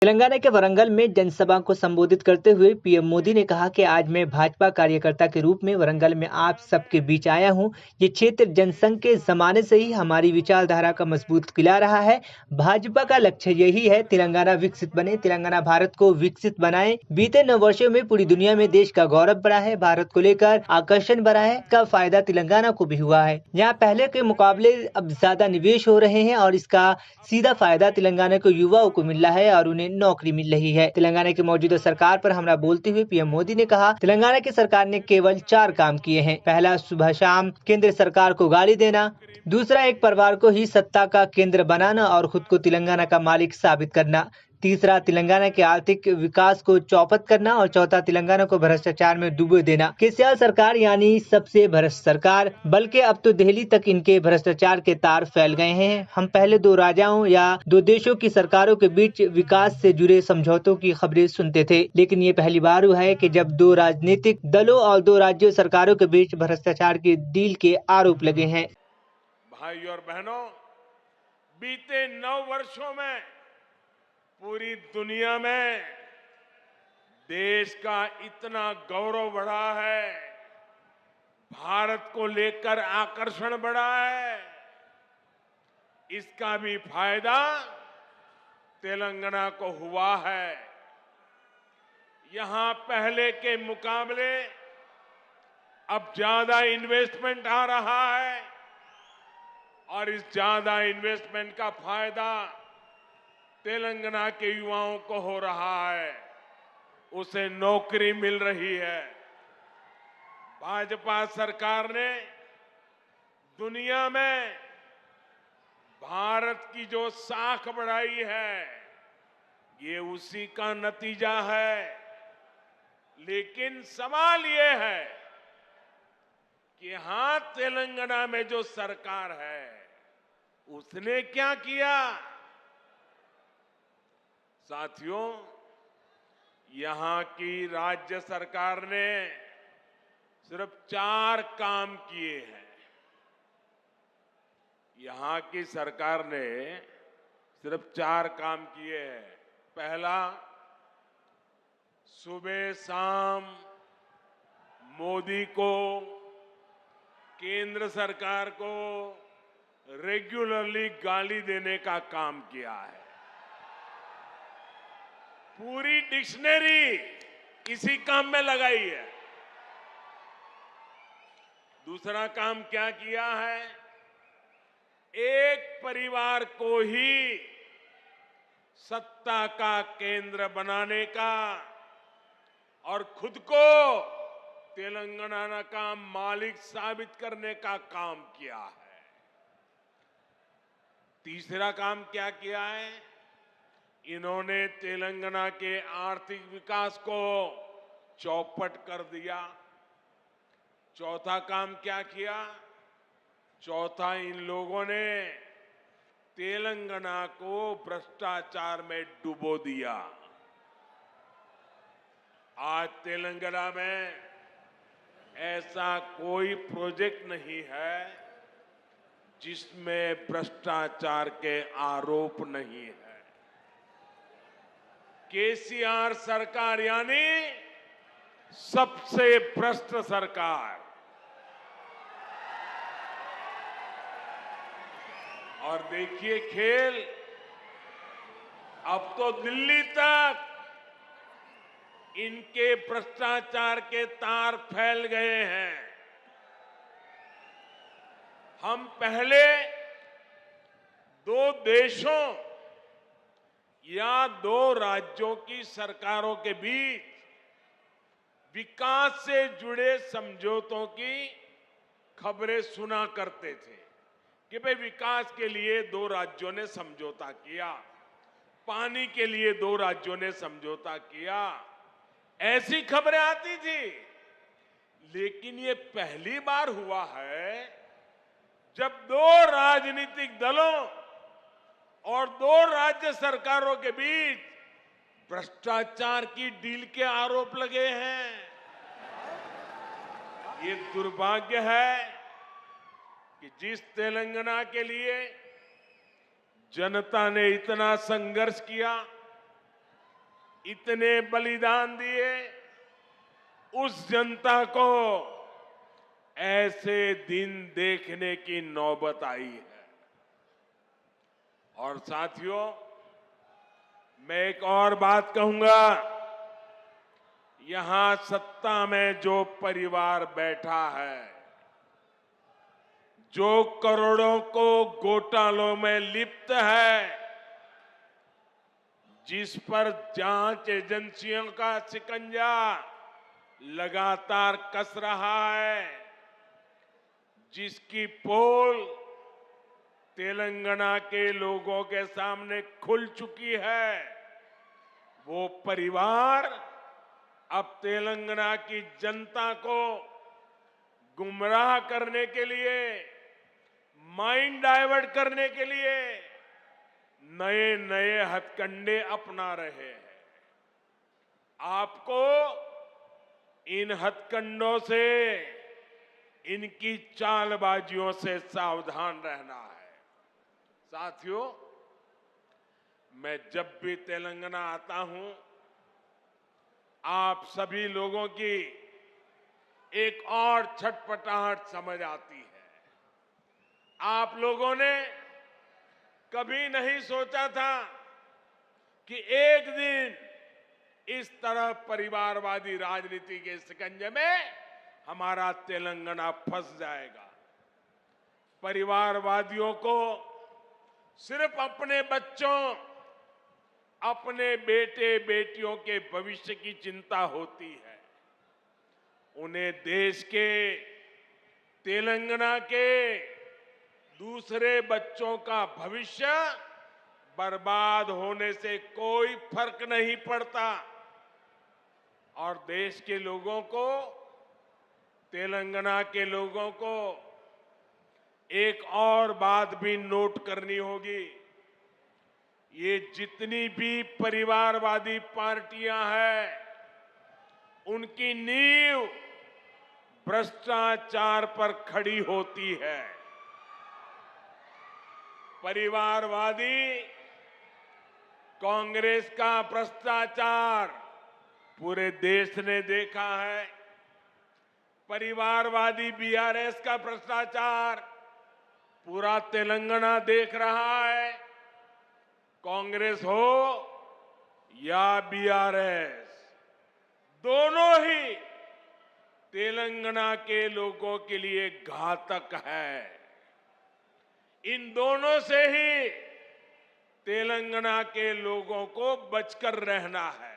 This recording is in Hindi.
तेलंगाना के वरंगल में जनसभा को संबोधित करते हुए पीएम मोदी ने कहा कि आज मैं भाजपा कार्यकर्ता के रूप में वरंगल में आप सबके बीच आया हूं। ये क्षेत्र जनसंघ के जमाने से ही हमारी विचारधारा का मजबूत किला रहा है। भाजपा का लक्ष्य यही है, तेलंगाना विकसित बने, तेलंगाना भारत को विकसित बनाए। बीते 9 वर्षों में पूरी दुनिया में देश का गौरव बढ़ा है, भारत को लेकर आकर्षण बढ़ा है। इसका फायदा तेलंगाना को भी हुआ है। यहाँ पहले के मुकाबले अब ज्यादा निवेश हो रहे हैं और इसका सीधा फायदा तेलंगाना के युवाओं को मिल रहा है और उन्हें नौकरी मिल रही है। तेलंगाना की मौजूदा सरकार पर हमला बोलते हुए पीएम मोदी ने कहा, तेलंगाना की सरकार ने केवल 4 काम किए हैं। पहला, सुबह शाम केंद्र सरकार को गाली देना। दूसरा, एक परिवार को ही सत्ता का केंद्र बनाना और खुद को तेलंगाना का मालिक साबित करना। तीसरा, तेलंगाना के आर्थिक विकास को चौपट करना और चौथा, तेलंगाना को भ्रष्टाचार में डुबो देना। केसीआर सरकार यानी सबसे भ्रष्ट सरकार, बल्कि अब तो दिल्ली तक इनके भ्रष्टाचार के तार फैल गए हैं। हम पहले 2 राजाओं या 2 देशों की सरकारों के बीच विकास से जुड़े समझौतों की खबरें सुनते थे, लेकिन ये पहली बार हुआ है कि जब 2 राजनीतिक दलों और 2 राज्यों सरकारों के बीच भ्रष्टाचार की डील के आरोप लगे हैं। भाई और बहनों, बीते 9 वर्षों में पूरी दुनिया में देश का इतना गौरव बढ़ा है, भारत को लेकर आकर्षण बढ़ा है। इसका भी फायदा तेलंगाना को हुआ है। यहां पहले के मुकाबले अब ज्यादा इन्वेस्टमेंट आ रहा है और इस ज्यादा इन्वेस्टमेंट का फायदा तेलंगाना के युवाओं को हो रहा है, उसे नौकरी मिल रही है। भाजपा सरकार ने दुनिया में भारत की जो साख बढ़ाई है, ये उसी का नतीजा है। लेकिन सवाल ये है कि यहां तेलंगाना में जो सरकार है, उसने क्या किया? साथियों, यहां की राज्य सरकार ने सिर्फ 4 काम किए हैं। यहां की सरकार ने सिर्फ 4 काम किए हैं। पहला, सुबह शाम मोदी को, केंद्र सरकार को रेगुलरली गाली देने का काम किया है। पूरी डिक्शनरी इसी काम में लगाई है। दूसरा काम क्या किया है? एक परिवार को ही सत्ता का केंद्र बनाने का और खुद को तेलंगाना का मालिक साबित करने का काम किया है। तीसरा काम क्या किया है? इन्होंने तेलंगाना के आर्थिक विकास को चौपट कर दिया। चौथा काम क्या किया? चौथा, इन लोगों ने तेलंगाना को भ्रष्टाचार में डुबो दिया। आज तेलंगाना में ऐसा कोई प्रोजेक्ट नहीं है जिसमें भ्रष्टाचार के आरोप नहीं है। केसीआर सरकार यानी सबसे भ्रष्ट सरकार। और देखिए खेल, अब तो दिल्ली तक इनके भ्रष्टाचार के तार फैल गए हैं। हम पहले 2 देशों या 2 राज्यों की सरकारों के बीच विकास से जुड़े समझौतों की खबरें सुना करते थे कि भाई विकास के लिए 2 राज्यों ने समझौता किया, पानी के लिए 2 राज्यों ने समझौता किया, ऐसी खबरें आती थी। लेकिन ये पहली बार हुआ है जब 2 राजनीतिक दलों और 2 राज्य सरकारों के बीच भ्रष्टाचार की डील के आरोप लगे हैं। ये दुर्भाग्य है कि जिस तेलंगाना के लिए जनता ने इतना संघर्ष किया, इतने बलिदान दिए, उस जनता को ऐसे दिन देखने की नौबत आई है। और साथियों, मैं एक और बात कहूंगा, यहां सत्ता में जो परिवार बैठा है, जो करोड़ों को घोटालों में लिप्त है, जिस पर जांच एजेंसियों का शिकंजा लगातार कस रहा है, जिसकी पोल तेलंगाना के लोगों के सामने खुल चुकी है, वो परिवार अब तेलंगाना की जनता को गुमराह करने के लिए, माइंड डाइवर्ट करने के लिए नए नए हथकंडे अपना रहे हैं। आपको इन हथकंडों से, इनकी चालबाजियों से सावधान रहना है। साथियों, मैं जब भी तेलंगाना आता हूं, आप सभी लोगों की एक और छटपटाहट समझ आती है। आप लोगों ने कभी नहीं सोचा था कि एक दिन इस तरह परिवारवादी राजनीति के शिकंजे में हमारा तेलंगाना फंस जाएगा। परिवारवादियों को सिर्फ अपने बच्चों, अपने बेटे बेटियों के भविष्य की चिंता होती है। उन्हें देश के, तेलंगाना के दूसरे बच्चों का भविष्य बर्बाद होने से कोई फर्क नहीं पड़ता। और देश के लोगों को, तेलंगाना के लोगों को एक और बात भी नोट करनी होगी। ये जितनी भी परिवारवादी पार्टियां हैं, उनकी नींव भ्रष्टाचार पर खड़ी होती है। परिवारवादी कांग्रेस का भ्रष्टाचार पूरे देश ने देखा है। परिवारवादी बीआरएस का भ्रष्टाचार पूरा तेलंगाना देख रहा है। कांग्रेस हो या बीआरएस, दोनों ही तेलंगाना के लोगों के लिए घातक है। इन दोनों से ही तेलंगाना के लोगों को बचकर रहना है।